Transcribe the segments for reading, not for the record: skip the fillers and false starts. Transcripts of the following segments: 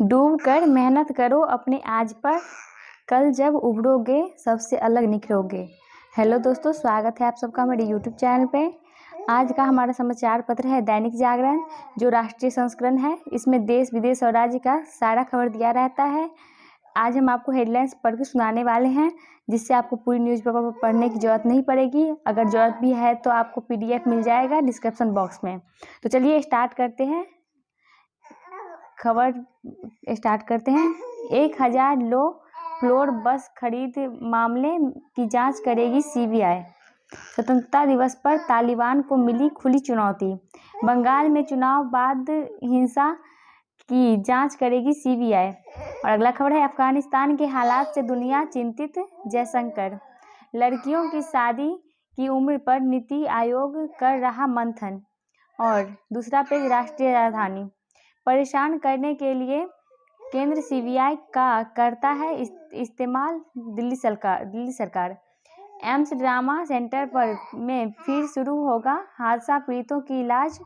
डूब कर मेहनत करो अपने आज पर, कल जब उभरोगे सबसे अलग निखरोगे। हेलो दोस्तों, स्वागत है आप सबका मेरे यूट्यूब चैनल पे। आज का हमारा समाचार पत्र है दैनिक जागरण, जो राष्ट्रीय संस्करण है। इसमें देश विदेश और राज्य का सारा खबर दिया रहता है। आज हम आपको हेडलाइंस पढ़ के सुनाने वाले हैं, जिससे आपको पूरी न्यूज़पेपर पढ़ने की ज़रूरत नहीं पड़ेगी। अगर ज़रूरत भी है तो आपको PDF मिल जाएगा डिस्क्रिप्शन बॉक्स में। तो चलिए स्टार्ट करते हैं, खबर स्टार्ट करते हैं। 1000 लो फ्लोर बस खरीद मामले की जांच करेगी CBI। स्वतंत्रता दिवस पर तालिबान को मिली खुली चुनौती। बंगाल में चुनाव बाद हिंसा की जांच करेगी CBI। और अगला खबर है अफगानिस्तान के हालात से दुनिया चिंतित, जयशंकर। लड़कियों की शादी की उम्र पर नीति आयोग कर रहा मंथन। और दूसरा पेज राष्ट्रीय राजधानी। परेशान करने के लिए केंद्र CBI का करता है इस्तेमाल दिल्ली सरकार। एम्स ड्रामा सेंटर पर में फिर शुरू होगा हादसा पीड़ितों की इलाज।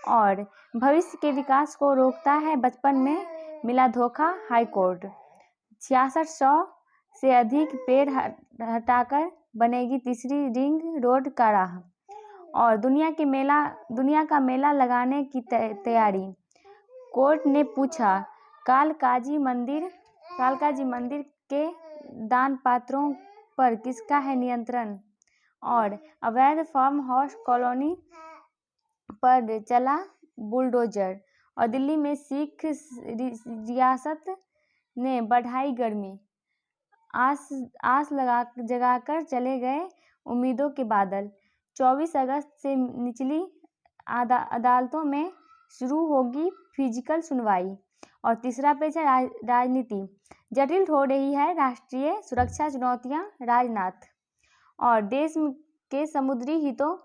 और भविष्य के विकास को रोकता है बचपन में मिला धोखा, हाईकोर्ट। 6600 से अधिक पेड़ हटाकर बनेगी तीसरी रिंग रोड का राह। और दुनिया का मेला लगाने की तैयारी। कोर्ट ने पूछा कालकाजी मंदिर के दान पात्रों पर किसका है नियंत्रण। और अवैध फार्म हाउस कॉलोनी पर चला बुलडोजर। और दिल्ली में सिख रियासत ने बढ़ाई गर्मी। आस जगाकर चले गए उम्मीदों के बादल। 24 अगस्त से निचली अदालतों में शुरू होगी फिजिकल सुनवाई। और तीसरा पेज है राजनीति। जटिल हो रही है राष्ट्रीय सुरक्षा चुनौतियां, राजनाथ। और देश के समुद्री हितों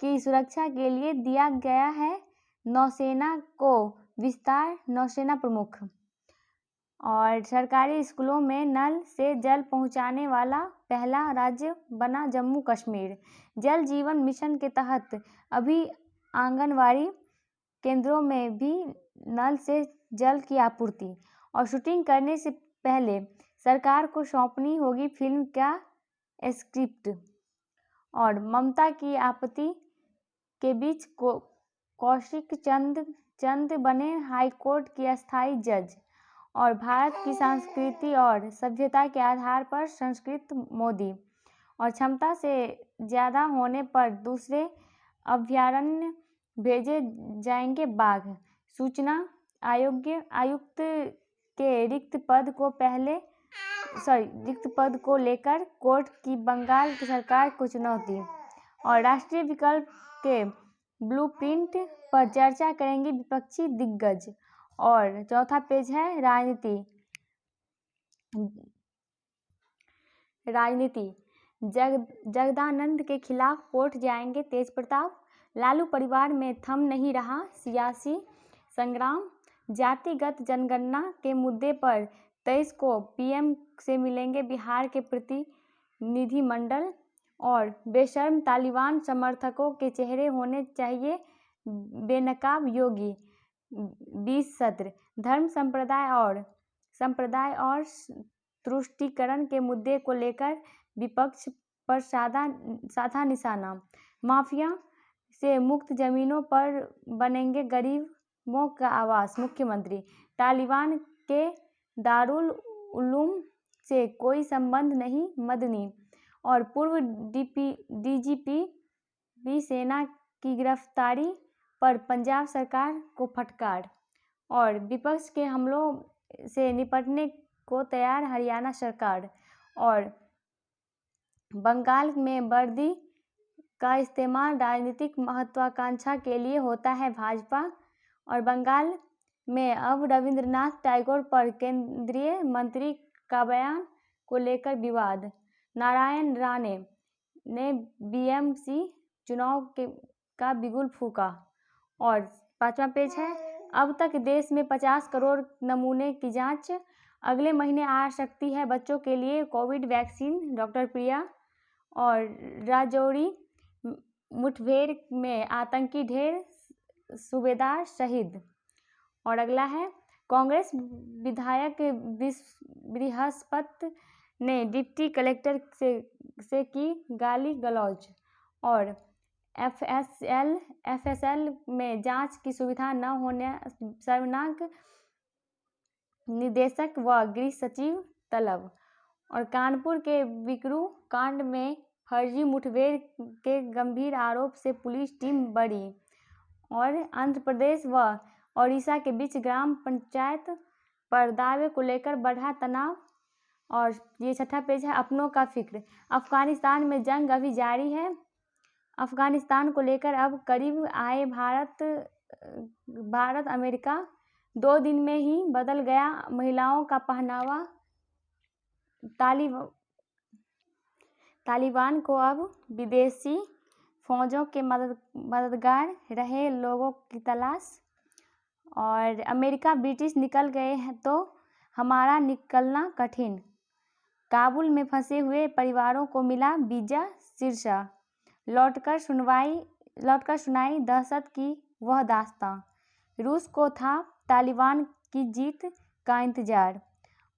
की सुरक्षा के लिए दिया गया है नौसेना को विस्तार, नौसेना प्रमुख। और सरकारी स्कूलों में नल से जल पहुंचाने वाला पहला राज्य बना जम्मू कश्मीर। जल जीवन मिशन के तहत अभी आंगनवाड़ी केंद्रों में भी नल से जल की आपूर्ति। और शूटिंग करने से पहले सरकार को सौंपनी होगी फिल्म का स्क्रिप्ट। और ममता की आपत्ति के बीच कौशिक चंद बने हाईकोर्ट के अस्थायी जज। और भारत की संस्कृति और सभ्यता के आधार पर संस्कृत मोदी। और क्षमता से ज़्यादा होने पर दूसरे अभयारण्य भेजे जाएंगे बाघ। सूचना आयुक्त के रिक्त पद को लेकर कोर्ट की बंगाल की सरकार को चुनौती। और राष्ट्रीय विकल्प के ब्लूप्रिंट पर चर्चा करेंगे विपक्षी दिग्गज। और चौथा पेज है राजनीति। जगदानंद के खिलाफ कोर्ट जाएंगे तेजप्रताप। लालू परिवार में थम नहीं रहा सियासी संग्राम। जातिगत जनगणना के मुद्दे पर 23 को PM से मिलेंगे बिहार के प्रतिनिधिमंडल। और बेशर्म तालिबान समर्थकों के चेहरे होने चाहिए बेनकाब योगी। 20 सत्र। धर्म संप्रदाय और तुष्टीकरण के मुद्दे को लेकर विपक्ष पर साधा निशाना। माफिया से मुक्त जमीनों पर बनेंगे गरीबों का आवास, मुख्यमंत्री। तालिबान के दारुल उलूम से कोई संबंध नहीं, मदनी। और पूर्व DGP सेना की गिरफ्तारी पर पंजाब सरकार को फटकार। और विपक्ष के हमलों से निपटने को तैयार हरियाणा सरकार। और बंगाल में वर्दी का इस्तेमाल राजनीतिक महत्वाकांक्षा के लिए होता है भाजपा। और बंगाल में अब रविंद्रनाथ टैगोर पर केंद्रीय मंत्री का बयान को लेकर विवाद। नारायण राणे ने BMC चुनाव का बिगुल फूंका। और पांचवा पेज है अब तक देश में 50 करोड़ नमूने की जांच। अगले महीने आ सकती है बच्चों के लिए कोविड वैक्सीन, डॉक्टर प्रिया। और राजौरी मुठभेड़ में आतंकी ढेर सूबेदार शहीद। और अगला है कांग्रेस विधायक बृहस्पति ने डिप्टी कलेक्टर से की गाली गलौज। और एफएसएल में जांच की सुविधा न होने शर्मनाक, निदेशक व गृह सचिव तलब। और कानपुर के बिकरू कांड में फर्जी मुठभेड़ के गंभीर आरोप से पुलिस टीम बरी। और आंध्र प्रदेश व ओडिशा के बीच ग्राम पंचायत पर दावे को लेकर बढ़ा तनाव। और ये 6ठा पेज है, अपनों का फिक्र। अफगानिस्तान में जंग अभी जारी है। अफगानिस्तान को लेकर अब करीब आए भारत अमेरिका। 2 दिन में ही बदल गया महिलाओं का पहनावा। तालिबान को अब विदेशी फौजों के मददगार रहे लोगों की तलाश। और अमेरिका ब्रिटिश निकल गए हैं तो हमारा निकलना कठिन। काबुल में फंसे हुए परिवारों को मिला वीजा शीर्षक। लौटकर सुनाई दहशत की वह दास्तां। रूस को था तालिबान की जीत का इंतजार।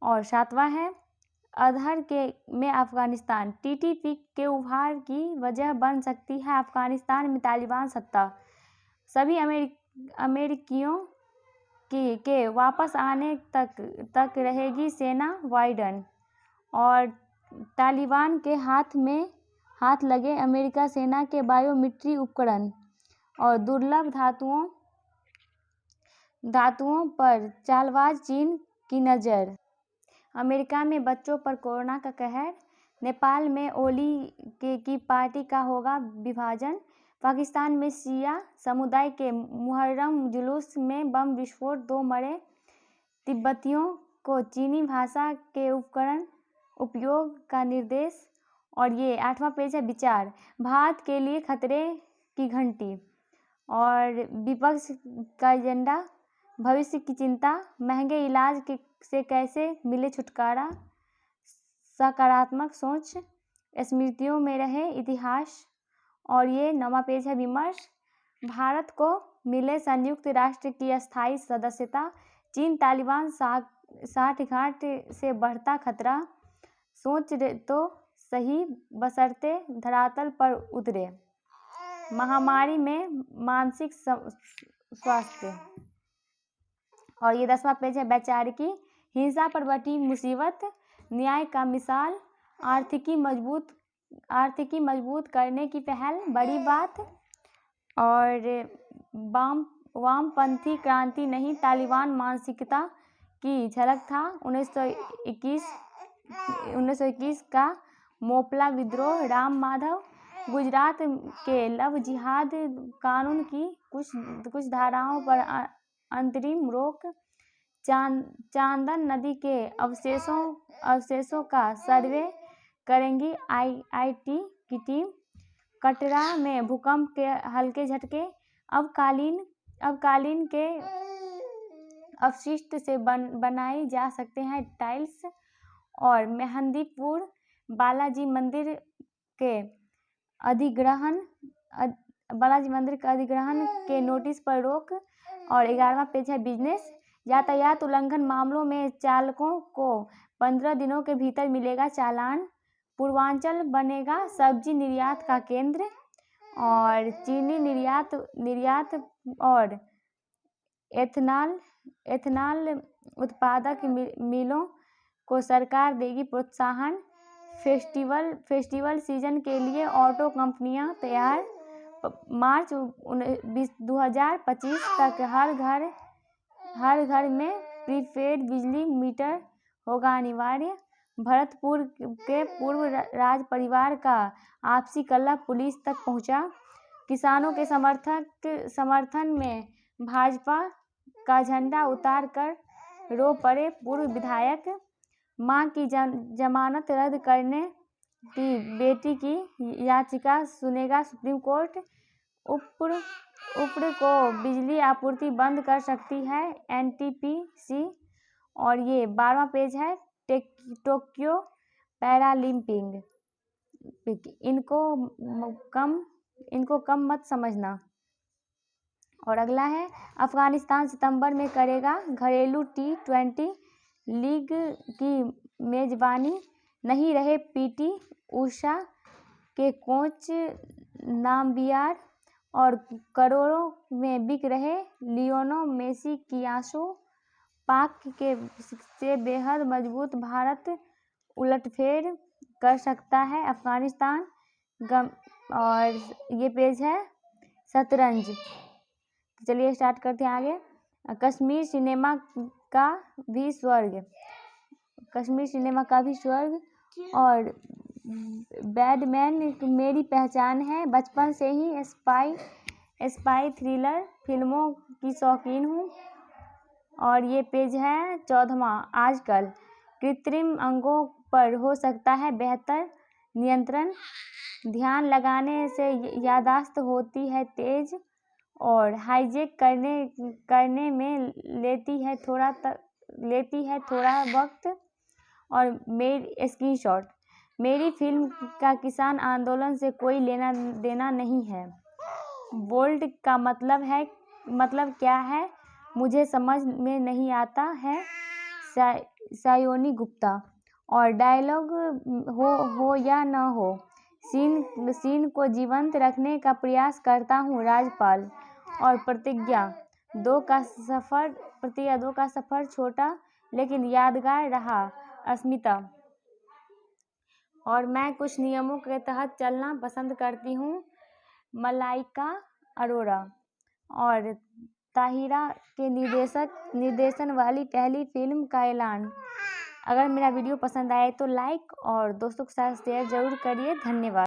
और 7वां है, अधर में अफगानिस्तान। टीटीपी के उभार की वजह बन सकती है अफगानिस्तान में तालिबान सत्ता। सभी अमेरिकियों के वापस आने तक रहेगी सेना बाइडन। और तालिबान के हाथ लगे अमेरिका सेना के बायोमेट्रिक उपकरण। और दुर्लभ धातुओं पर चालबाज चीन की नज़र। अमेरिका में बच्चों पर कोरोना का कहर। नेपाल में ओली की पार्टी का होगा विभाजन। पाकिस्तान में शिया समुदाय के मुहर्रम जुलूस में बम विस्फोट, 2 मरे। तिब्बतियों को चीनी भाषा के उपयोग का निर्देश। और ये 8वां पेज है, विचार। भारत के लिए खतरे की घंटी। और विपक्ष का एजेंडा, भविष्य की चिंता, महंगे इलाज से कैसे मिले छुटकारा, सकारात्मक सोच, स्मृतियों में रहे इतिहास। और ये 9वां पेज है, विमर्श। भारत को मिले संयुक्त राष्ट्र की अस्थायी सदस्यता। चीन तालिबान साठगांठ से बढ़ता खतरा। सोच तो सही बशर्ते धरातल पर उतरे। महामारी में मानसिक स्वास्थ्य। और ये 10वां पेज है, वैचारिकी। हिंसा पर बटी मुसीबत, न्याय का मिसाल, आर्थिकी मजबूत करने की पहल, बड़ी बात। और वामपंथी क्रांति नहीं, तालिबान मानसिकता की झलक था। 1921 का मोपला विद्रोह, राम माधव। गुजरात के लव जिहाद कानून की कुछ धाराओं पर अंतरिम रोक। चांदन नदी के अवशेषों का सर्वे करेंगी IIT की टीम। कटरा में भूकंप के हल्के झटके। अबकालीन के अपशिष्ट से बनाई जा सकते हैं टाइल्स। और मेहंदीपुर बालाजी मंदिर के अधिग्रहण के नोटिस पर रोक। और 11वां पेज है, बिजनेस। यातायात उल्लंघन मामलों में चालकों को 15 दिनों के भीतर मिलेगा चालान। पूर्वांचल बनेगा सब्जी निर्यात का केंद्र। और चीनी निर्यात और एथेनॉल उत्पादक मिलों को सरकार देगी प्रोत्साहन। फेस्टिवल सीजन के लिए ऑटो कंपनियां तैयार। मार्च 2025 तक हर घर में प्रीपेड बिजली मीटर होगा अनिवार्य। भरतपुर के पूर्व राज परिवार का आपसी कलह पुलिस तक पहुंचा। किसानों के समर्थन में भाजपा का झंडा उतार कर रो पड़े पूर्व विधायक। मां की जमानत रद्द करने की बेटी की याचिका सुनेगा सुप्रीम कोर्ट। उप्र को बिजली आपूर्ति बंद कर सकती है NTPC। और ये 12वां पेज है, टोक्यो पैरालिम्पिक। इनको कम मत समझना। और अगला है, अफगानिस्तान सितंबर में करेगा घरेलू T20 लीग की मेजबानी, नहीं रहे पीटी उषा के कोच नामबियार, और करोड़ों में बिक रहे लियोनो मेसी की आंसू। पाक के से बेहद मजबूत भारत उलटफेर कर सकता है अफगानिस्तान। और ये पेज है शतरंज। चलिए स्टार्ट करते हैं आगे। कश्मीर सिनेमा का भी स्वर्ग, कश्मीर सिनेमा का भी स्वर्ग। और बैडमैन मेरी पहचान है, बचपन से ही स्पाई थ्रिलर फिल्मों की शौकीन हूँ। और ये पेज है 14वां। आजकल कृत्रिम अंगों पर हो सकता है बेहतर नियंत्रण, ध्यान लगाने से याददाश्त होती है तेज, और हाईजैक करने में लेती है थोड़ा वक्त। और मेरी स्क्रीनशॉट, मेरी फिल्म का किसान आंदोलन से कोई लेना देना नहीं है। बोल्ड का मतलब क्या है मुझे समझ में नहीं आता है। सायोनी गुप्ता। और डायलॉग हो या न हो, सीन को जीवंत रखने का प्रयास करता हूँ राजपाल। और प्रतिज्ञा 2 का सफ़र छोटा लेकिन यादगार रहा अस्मिता। और मैं कुछ नियमों के तहत चलना पसंद करती हूँ मलाइका अरोरा। और ताहिरा के निर्देशन वाली पहली फिल्म का ऐलान। अगर मेरा वीडियो पसंद आए तो लाइक और दोस्तों के साथ शेयर ज़रूर करिए। धन्यवाद।